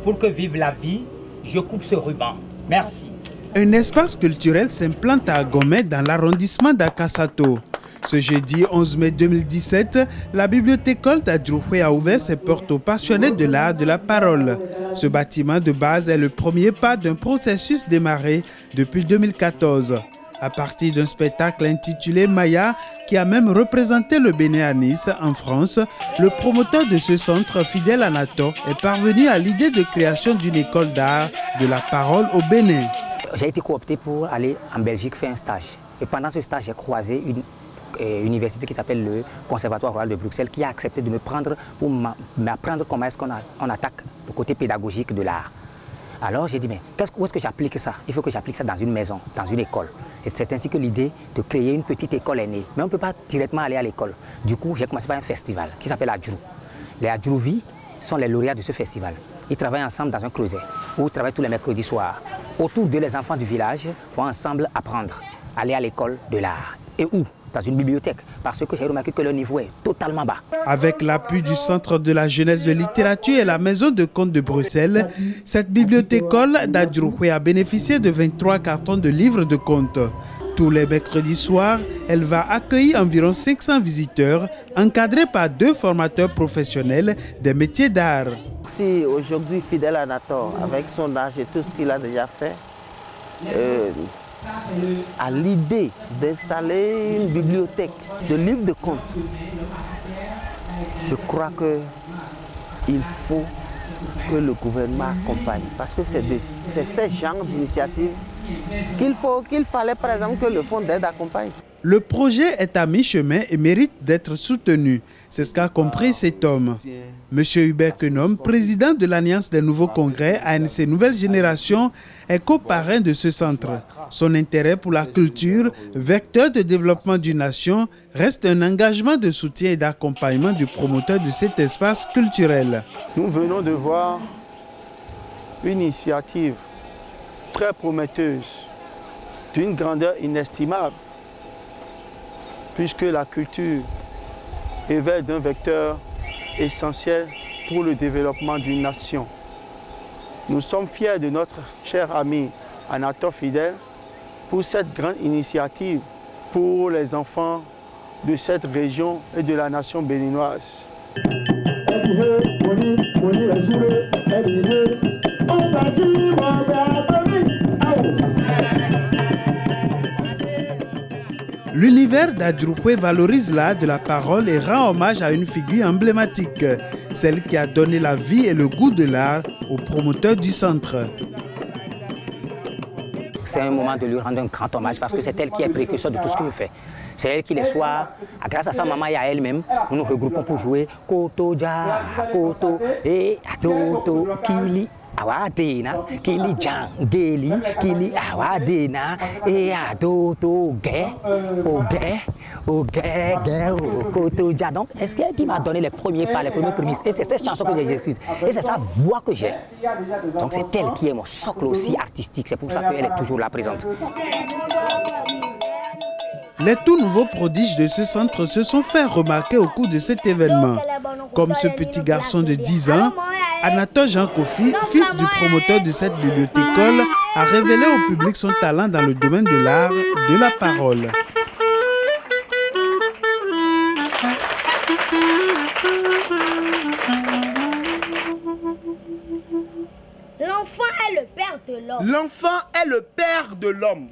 pour que vive la vie, je coupe ce ruban. Merci. Un espace culturel s'implante à Gomé dans l'arrondissement d'Akasato. Ce jeudi 11 mai 2017, la bibliothèque d'Adjouhoué a ouvert ses portes aux passionnés de l'art de la parole. Ce bâtiment de base est le premier pas d'un processus démarré depuis 2014. À partir d'un spectacle intitulé Maya, qui a même représenté le Bénin à Nice, en France, le promoteur de ce centre, Fidèle Anato, est parvenu à l'idée de création d'une école d'art de la parole au Bénin. J'ai été coopté pour aller en Belgique faire un stage. Et pendant ce stage, j'ai croisé une université qui s'appelle le Conservatoire Royal de Bruxelles, qui a accepté de me prendre pour m'apprendre comment est-ce qu'on attaque le côté pédagogique de l'art. Alors j'ai dit, mais où est-ce que j'applique ça? Il faut que j'applique ça dans une maison, dans une école. Et c'est ainsi que l'idée de créer une petite école est née. Mais on ne peut pas directement aller à l'école. Du coup, j'ai commencé par un festival qui s'appelle Adjou. Les Adjouvis sont les lauréats de ce festival. Ils travaillent ensemble dans un creuset, où ils travaillent tous les mercredis soirs. Autour d'eux, les enfants du village vont ensemble apprendre, aller à l'école de l'art. Et où? Dans une bibliothèque, parce que j'ai remarqué que le niveau est totalement bas. Avec l'appui du Centre de la jeunesse de littérature et la Maison de contes de Bruxelles, cette bibliothécole d'Adjouhoué a bénéficié de 23 cartons de livres de contes. Tous les mercredis soirs, elle va accueillir environ 500 visiteurs, encadrés par 2 formateurs professionnels des métiers d'art. Si aujourd'hui Fidèle Anato, avec son âge et tout ce qu'il a déjà fait, à l'idée d'installer une bibliothèque de livres de contes, je crois qu'il faut que le gouvernement accompagne. Parce que c'est ce genre d'initiative qu'il fallait par exemple que le fonds d'aide accompagne. Le projet est à mi-chemin et mérite d'être soutenu. C'est ce qu'a compris cet homme. Monsieur Hubert Kenom, président de l'Alliance des Nouveaux Congrès ANC Nouvelle Génération, est co-parrain de ce centre. Son intérêt pour la culture, vecteur de développement d'une nation, reste un engagement de soutien et d'accompagnement du promoteur de cet espace culturel. Nous venons de voir une initiative très prometteuse, d'une grandeur inestimable, puisque la culture éveille d'un vecteur essentiel pour le développement d'une nation. Nous sommes fiers de notre cher ami Anato Fidèle pour cette grande initiative pour les enfants de cette région et de la nation béninoise. L'univers d'Adjouhoué valorise l'art de la parole et rend hommage à une figure emblématique, celle qui a donné la vie et le goût de l'art aux promoteurs du centre. C'est un moment de lui rendre un grand hommage parce que c'est elle qui est précurseur de tout ce que je fais. C'est elle qui les soirs, grâce à sa maman et à elle-même, nous nous regroupons pour jouer Koto Ja, Koto et Atoto Kili. Awadena, Kili Jangeli, Kili Awadena, et Adoto Ge, Kotoja. Donc, est-ce qu'elle qui m'a donné les premiers pas, les premiers prémices? Et c'est cette chanson que j'ai écrite. Et c'est sa voix que j'ai. Donc, c'est elle qui est mon socle aussi artistique. C'est pour ça qu'elle est toujours là présente. Les tout nouveaux prodiges de ce centre se sont fait remarquer au cours de cet événement. Comme ce petit garçon de 10 ans, Anato Jean Kofi, fils du promoteur de cette bibliothécole, a révélé au public son talent dans le domaine de l'art de la parole. L'enfant est le père de l'homme. L'enfant est le père de l'homme.